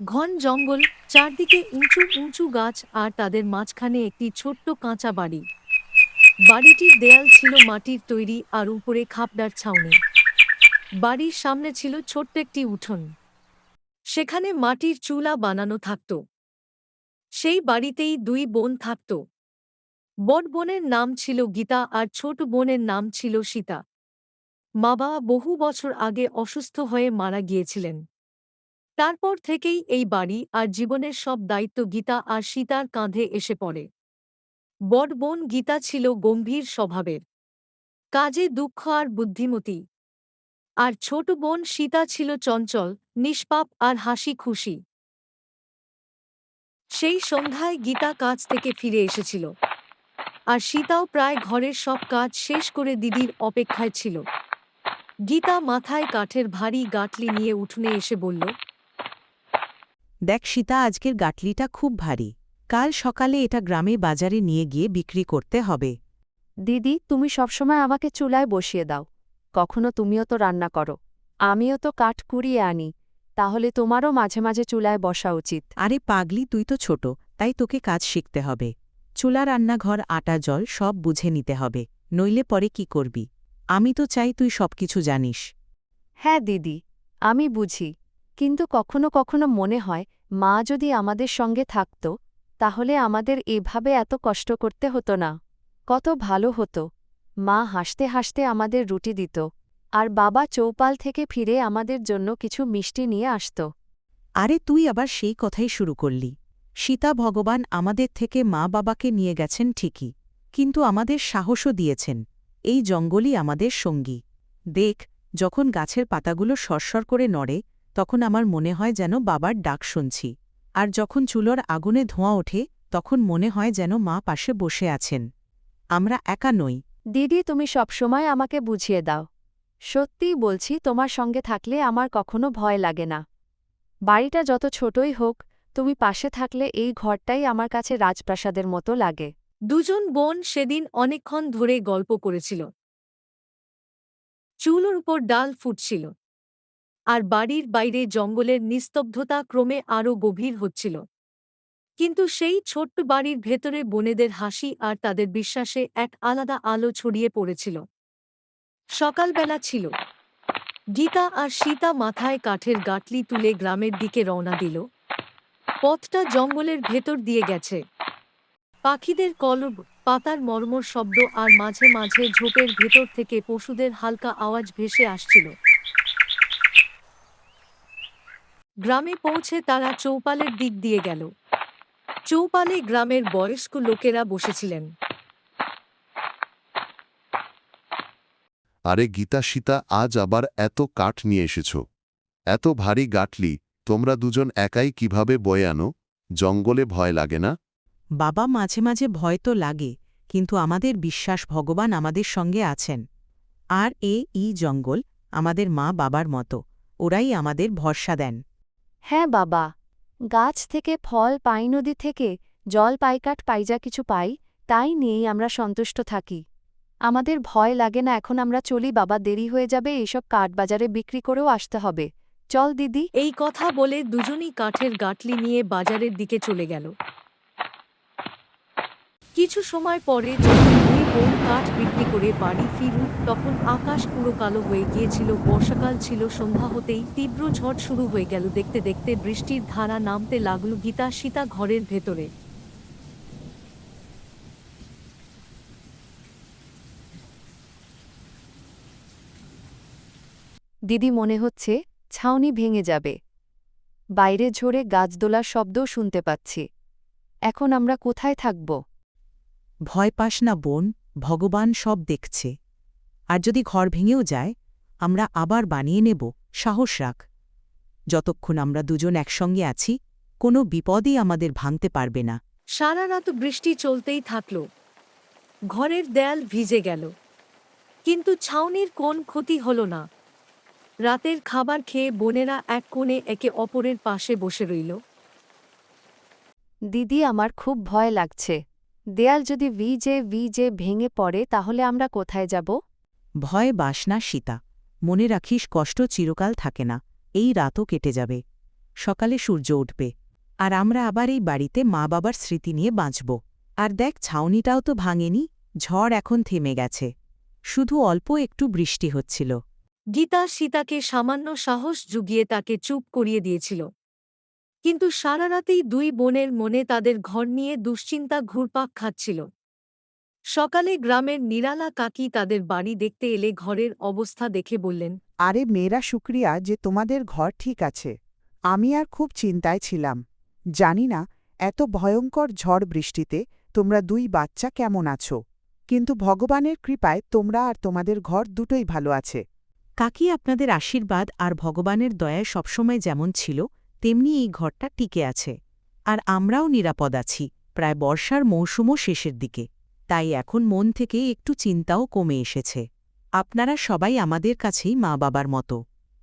ঘন জঙ্গল, চারদিকে উঁচু উঁচু গাছ আর তাদের মাঝখানে একটি ছোট্ট কাঁচা বাড়ি। বাড়িটির দেয়াল ছিল মাটির তৈরি আর উপরে খাপড়ার ছাউনি। বাড়ির সামনে ছিল ছোট্ট একটি উঠোন। সেখানে মাটির চুলা বানানো থাকত। সেই বাড়িতেই দুই বোন থাকত। বড় বোনের নাম ছিল গীতা আর ছোট বোনের নাম ছিল সীতা। মা বাবা বহু বছর আগে অসুস্থ হয়ে মারা গিয়েছিলেন। তারপর থেকেই এই বাড়ি আর জীবনের সব দায়িত্ব গীতা আর সীতার কাঁধে এসে পড়ে। বড় বোন গীতা ছিল গম্ভীর স্বভাবের, কাজে দক্ষ আর বুদ্ধিমতী। আর ছোট বোন সীতা ছিল চঞ্চল, নিষ্পাপ আর হাসি খুশি। সেই সন্ধ্যায় গীতা কাজ থেকে ফিরে এসেছিল, আর সীতাও প্রায় ঘরের সব কাজ শেষ করে দিদির অপেক্ষায় ছিল। গীতা মাথায় কাঠের ভারী গাঁটলি নিয়ে উঠোনে এসে বলল, দেখ সীতা, আজকের গাঁটলিটা খুব ভারী। কাল সকালে এটা গ্রামে বাজারে নিয়ে গিয়ে বিক্রি করতে হবে। দিদি, তুমি সবসময় আমাকে চুলায় বসিয়ে দাও। কখনো তুমিও তো রান্না করো, আমিও তো কাঠ কুড়িয়ে আনি। তাহলে তোমারও মাঝে মাঝে চুলায় বসা উচিত। আরে পাগলি, তুই তো ছোট, তাই তোকে কাজ শিখতে হবে। চুলা, রান্নাঘর, আটা, জল সব বুঝে নিতে হবে, নইলে পরে কি করবি? আমি তো চাই তুই সবকিছু জানিস। হ্যাঁ দিদি, আমি বুঝি। কিন্তু কখনো কখনো মনে হয় মা যদি আমাদের সঙ্গে থাকত, তাহলে আমাদের এভাবে এত কষ্ট করতে হতো না। কত ভালো হতো। মা হাসতে হাসতে আমাদের রুটি দিত, আর বাবা চৌপাল থেকে ফিরে আমাদের জন্য কিছু মিষ্টি নিয়ে আসত। আরে তুই আবার সেই কথাই শুরু করলি। সীতা ভগবান আমাদের থেকে মা বাবাকে নিয়ে গেছেন ঠিকই, কিন্তু আমাদের সাহসও দিয়েছেন। এই জঙ্গলই আমাদের সঙ্গী। দেখ, যখন গাছের পাতাগুলো সরসর করে নড়ে, তখন আমার মনে হয় যেন বাবার ডাক শুনছি। আর যখন চুলোর আগুনে ধোঁয়া ওঠে, তখন মনে হয় যেন মা পাশে বসে আছেন। আমরা একা নই। দিদি, তুমি সবসময় আমাকে বুঝিয়ে দাও। সত্যিই বলছি, তোমার সঙ্গে থাকলে আমার কখনো ভয় লাগে না। বাড়িটা যত ছোটই হোক, তুমি পাশে থাকলে এই ঘরটাই আমার কাছে রাজপ্রাসাদের মতো লাগে। দুজন বোন সেদিন অনেকক্ষণ ধরে গল্প করেছিল। চুলোর উপর ডাল ফুটছিল, আর বাড়ির বাইরে জঙ্গলের নিস্তব্ধতা ক্রমে আরও গভীর হচ্ছিল। কিন্তু সেই ছোট্ট বাড়ির ভেতরে বোনেদের হাসি আর তাদের বিশ্বাসে এক আলাদা আলো ছড়িয়ে পড়েছিল। সকালবেলা ছিল। গীতা আর সীতা মাথায় কাঠের গাঁটলি তুলে গ্রামের দিকে রওনা দিল। পথটা জঙ্গলের ভেতর দিয়ে গেছে। পাখিদের কলব, পাতার মর্মর শব্দ আর মাঝে মাঝে ঝোপের ভেতর থেকে পশুদের হালকা আওয়াজ ভেসে আসছিল। গ্রামে পৌঁছে তারা চৌপালের দিক দিয়ে গেল। চৌপালে গ্রামের বয়স্ক লোকেরা বসেছিলেন। আরে গীতা, সীতা, আজ আবার এত কাঠ নিয়ে এসেছ? এত ভারী গাঁটলি তোমরা দুজন একাই কিভাবে বয়ে আনো? জঙ্গলে ভয় লাগে না? বাবা, মাঝে মাঝে ভয় তো লাগে, কিন্তু আমাদের বিশ্বাস ভগবান আমাদের সঙ্গে আছেন। আর এই জঙ্গল আমাদের মা বাবার মতো, ওরাই আমাদের ভরসা দেন। হ্যাঁ বাবা, গাছ থেকে ফল পাই, নদী থেকে জল পাই, কাঠ পাই, যা কিছু পাই তাই নিয়েই আমরা সন্তুষ্ট থাকি। আমাদের ভয় লাগে না। এখন আমরা চলি বাবা, দেরি হয়ে যাবে, এইসব কাঠ বাজারে বিক্রি করেও আসতে হবে। চল দিদি। এই কথা বলে দুজনই কাঠের গাঁটলি নিয়ে বাজারের দিকে চলে গেল। কিছু সময় পরে যখন দুই বোন কাঠ বিক্রি করে বাড়ি ফিরল, তখন আকাশ পুরো কালো হয়ে গিয়েছিল। বর্ষাকাল ছিল। সন্ধ্যা হতেই তীব্র ঝড় শুরু হয়ে গেল। দেখতে দেখতে বৃষ্টির ধারা নামতে লাগল। গীতা সীতা ঘরের ভেতরে। দিদি, মনে হচ্ছে ছাউনি ভেঙে যাবে। বাইরে ঝরে গাছদোলার শব্দও শুনতে পাচ্ছি। এখন আমরা কোথায় থাকব? ভয় পাস না বোন, ভগবান সব দেখছে। আর যদি ঘর ভেঙেও যায়, আমরা আবার বানিয়ে নেব, সাহস রাখ। যতক্ষণ আমরা দুজন একসঙ্গে আছি, কোনো বিপদই আমাদের ভাঙতে পারবে না। সারা রাত বৃষ্টি চলতেই থাকল। ঘরের দেয়াল ভিজে গেল, কিন্তু ছাউনির কোন ক্ষতি হল না। রাতের খাবার খেয়ে বোনেরা এক কোণে একে অপরের পাশে বসে রইল। দিদি, আমার খুব ভয় লাগছে। দেয়াল যদি ভিজে ভেঙে পড়ে, তাহলে আমরা কোথায় যাব? ভয় বাস না সীতা, মনে রাখিস কষ্ট চিরকাল থাকে না, এই রাতও কেটে যাবে। সকালে সূর্য উঠবে আর আমরা আবার এই বাড়িতে মা বাবার স্মৃতি নিয়ে বাঁচব। আর দেখ, ছাউনিটাও তো ভাঙেনি, ঝড় এখন থেমে গেছে, শুধু অল্প একটু বৃষ্টি হচ্ছিল। গীতা সীতাকে সামান্য সাহস জুগিয়ে তাকে চুপ করিয়ে দিয়েছিল। কিন্তু সারা রাতেই দুই বোনের মনে তাদের ঘর নিয়ে দুশ্চিন্তা ঘুরপাক খাচ্ছিল। সকালে গ্রামের নিরালা কাকি তাদের বাড়ি দেখতে এলে ঘরের অবস্থা দেখে বললেন, আরে মেয়েরা, শুক্রিয়া যে তোমাদের ঘর ঠিক আছে। আমি আর খুব চিন্তায় ছিলাম। জানি না এত ভয়ঙ্কর ঝড় বৃষ্টিতে তোমরা দুই বাচ্চা কেমন আছো, কিন্তু ভগবানের কৃপায় তোমরা আর তোমাদের ঘর দুটোই ভালো আছে। কাকি, আপনাদের আশীর্বাদ আর ভগবানের দয়ায় সবসময় যেমন ছিল তেমনি এই ঘরটা টিকে আছে। আর আমরাও নিরাপদ আছি, প্রায় বর্ষার মৌসুমও শেষের দিকে, তাই এখন মন থেকে একটু চিন্তাও কমে এসেছে। আপনারা সবাই আমাদের কাছেই মা বাবার মতো।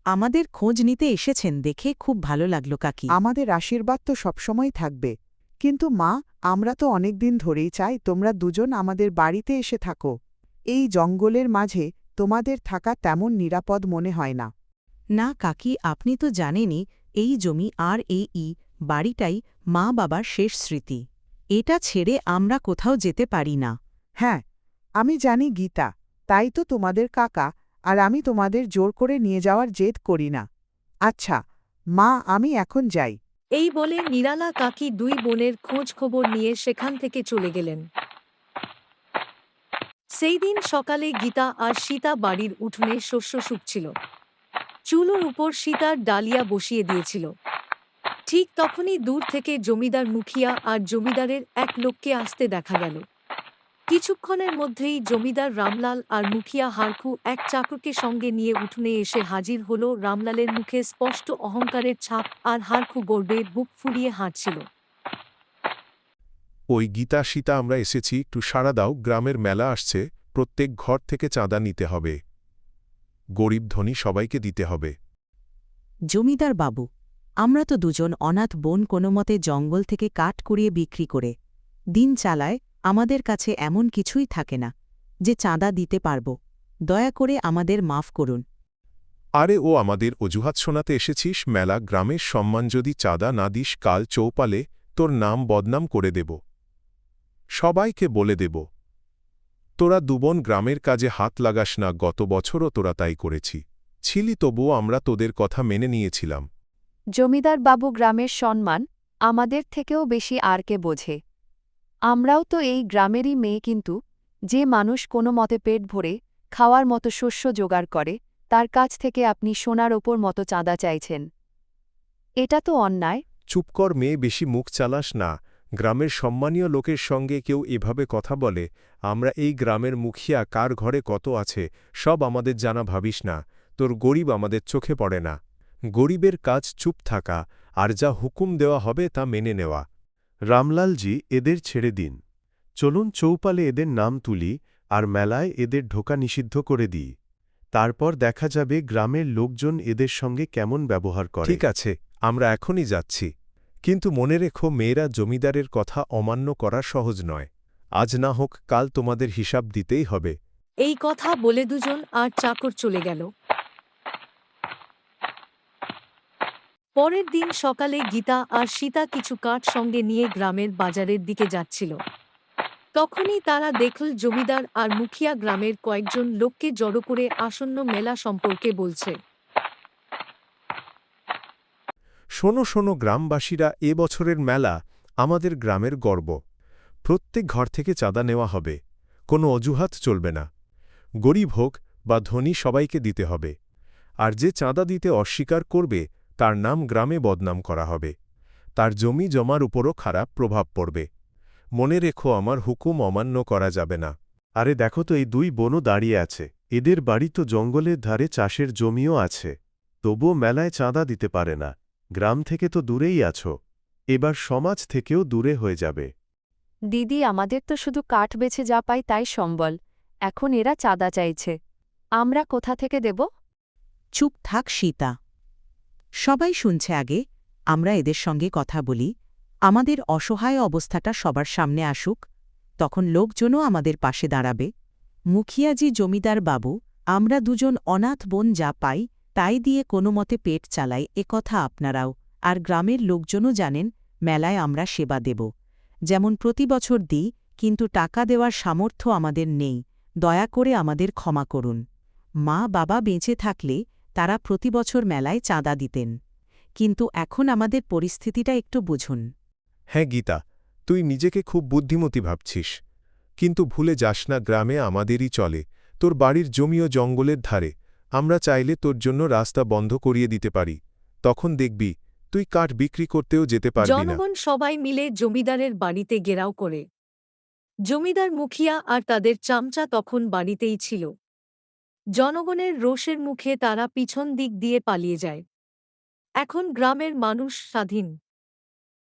আমাদের খোঁজ নিতে এসেছেন দেখে খুব ভালো লাগলো কাকি। আমাদের আশীর্বাদ তো সবসময় থাকবে, কিন্তু মা, আমরা তো অনেকদিন ধরেই চাই তোমরা দুজন আমাদের বাড়িতে এসে থাকো। এই জঙ্গলের মাঝে তোমাদের থাকা তেমন নিরাপদ মনে হয় না। না কাকি, আপনি তো জানেনই এই জমি আর এই বাড়িটাই মা বাবার শেষ স্মৃতি। এটা ছেড়ে আমরা কোথাও যেতে পারি না। হ্যাঁ, আমি জানি গীতা, তাই তো তোমাদের কাকা আর আমি তোমাদের জোর করে নিয়ে যাওয়ার জেদ করি না। আচ্ছা মা, আমি এখন যাই। এই বলে নিরালা কাকি দুই বোনের খোঁজ খবর নিয়ে সেখান থেকে চলে গেলেন। সেই দিন সকালে গীতা আর সীতা বাড়ির উঠোনে শস্য শুকছিল। চুলোর উপর সীতার ডালিয়া বসিয়ে দিয়েছিল। ঠিক তখনই দূর থেকে জমিদার মুখিয়া আর জমিদারের এক লোককে আসতে দেখা গেল। কিছুক্ষণের মধ্যেই জমিদার রামলাল আর মুখিয়া হারখু এক চাকরকে সঙ্গে নিয়ে উঠোনে এসে হাজির হল। রামলালের মুখে স্পষ্ট অহংকারের ছাপ আর হারখু গর্বে বুক ফুলিয়ে হাঁটছিল। ওই গীতা সীতা, আমরা এসেছি, একটু সাড়া দাও, গ্রামের মেলা আসছে, প্রত্যেক ঘর থেকে চাঁদা নিতে হবে, গরিব ধনী সবাইকে দিতে হবে। জমিদার বাবু, আমরা তো দুজন অনাথ বোন কোনোমতে জঙ্গল থেকে কাঠ কুড়িয়ে বিক্রি করে দিন চালায়, আমাদের কাছে এমন কিছুই থাকে না যে চাঁদা দিতে পারব। দয়া করে আমাদের মাফ করুন। আরে ও, আমাদের অজুহাত শোনাতে এসেছিস? মেলা গ্রামের সম্মান যদি চাঁদা না দিস, কাল চৌপালে তোর নাম বদনাম করে দেব, সবাইকে বলে দেব তোরা দুবোন গ্রামের কাজে হাত লাগাস না। গত বছরও তোরা তাই করেছি ছিলি, তবুও আমরা তোদের কথা মেনে নিয়েছিলাম। জমিদার বাবু, গ্রামের সম্মান আমাদের থেকেও বেশি আর কে বোঝে? আমরাও তো এই গ্রামেরই মেয়ে, কিন্তু যে মানুষ কোনো মতে পেট ভরে খাওয়ার মতো শস্য জোগাড় করে, তার কাছ থেকে আপনি সোনার ওপর মতো চাঁদা চাইছেন। এটা তো অন্যায়। চুপ কর মেয়ে, বেশি মুখ চালাস না। গ্রামের সম্মানীয় লোকের সঙ্গে কেউ এভাবে কথা বলে? আমরা এই গ্রামের মুখিয়া, কার ঘরে কত আছে সব আমাদের জানা, ভাবিস না। তোর গরিব আমাদের চোখে পড়ে না। গরিবের কাজ চুপ থাকা আর যা হুকুম দেওয়া হবে তা মেনে নেওয়া। রামলালজি, এদের ছেড়ে দিন। চলুন চৌপালে এদের নাম তুলি আর মেলায় এদের ঢোকা নিষিদ্ধ করে দিই। তারপর দেখা যাবে গ্রামের লোকজন এদের সঙ্গে কেমন ব্যবহার করে। ঠিক আছে, আমরা এখনই যাচ্ছি, কিন্তু মনে রেখো মেয়েরা, জমিদারের কথা অমান্য করা সহজ নয়। আজ না হোক কাল তোমাদের হিসাব দিতেই হবে। এই কথা বলে দুজন আর চাকর চলে গেল। পরের দিন সকালে গীতা আর সীতা কিছু কাঠ সঙ্গে নিয়ে গ্রামের বাজারের দিকে যাচ্ছিল। তখনই তারা দেখল জমিদার আর মুখিয়া গ্রামের কয়েকজন লোককে জড়ো করে আসন্ন মেলা সম্পর্কে বলছে। শোনো শোনো গ্রামবাসীরা, এ বছরের মেলা আমাদের গ্রামের গর্ব। প্রত্যেক ঘর থেকে চাঁদা নেওয়া হবে, কোনো অজুহাত চলবে না। গরিব হোক বা ধনী, সবাইকে দিতে হবে। আর যে চাঁদা দিতে অস্বীকার করবে তার নাম গ্রামে বদনাম করা হবে, তার জমি জমার উপরও খারাপ প্রভাব পড়বে। মনে রেখো, আমার হুকুম অমান্য করা যাবে না। আরে দেখো তো, এই দুই বোনও দাঁড়িয়ে আছে। এদের বাড়ি তো জঙ্গলের ধারে, চাষের জমিও আছে, তবুও মেলায় চাঁদা দিতে পারে না। গ্রাম থেকে তো দূরেই আছো, এবার সমাজ থেকেও দূরে হয়ে যাবে। দিদি, আমাদের তো শুধু কাঠ বেছে যা পাই তাই সম্বল। এখন এরা চাঁদা চাইছে, আমরা কোথা থেকে দেব? চুপ থাক সীতা, সবাই শুনছে, আগে আমরা এদের সঙ্গে কথা বলি। আমাদের অসহায় অবস্থাটা সবার সামনে আসুক, তখন লোকজনও আমাদের পাশে দাঁড়াবে। মুখিয়াজি, জমিদার বাবু, আমরা দুজন অনাথ বোন যা পাই তাই দিয়ে কোনোমতে পেট চালাই, কথা আপনারাও আর গ্রামের লোকজনও জানেন মেলায় আমরা সেবা দেব। যেমন প্রতি বছর দিই, কিন্তু টাকা দেওয়ার সামর্থ্য আমাদের নেই, দয়া করে আমাদের ক্ষমা করুন। মা বাবা বেঁচে থাকলে তারা প্রতি বছর মেলায় চাঁদা দিতেন। কিন্তু এখন আমাদের পরিস্থিতিটা একটু বুঝুন। হ্যাঁ গীতা, তুই নিজেকে খুব বুদ্ধিমতী ভাবছিস, কিন্তু ভুলে যাস না গ্রামে আমাদেরই চলে, তোর বাড়ির জমিও জঙ্গলের ধারে। আমরা চাইলে তোর জন্য রাস্তা বন্ধ করিয়ে দিতে পারি, তখন দেখবি তুই কাঠ বিক্রি করতেও যেতে পারবি না। জনগণ সবাই মিলে জমিদারের বাড়িতে ঘেরাও করে। জমিদার মুখিয়া আর তাদের চামচা তখন বাড়িতেই ছিল। জনগণের রোষের মুখে তারা পিছন দিক দিয়ে পালিয়ে যায়। এখন গ্রামের মানুষ স্বাধীন।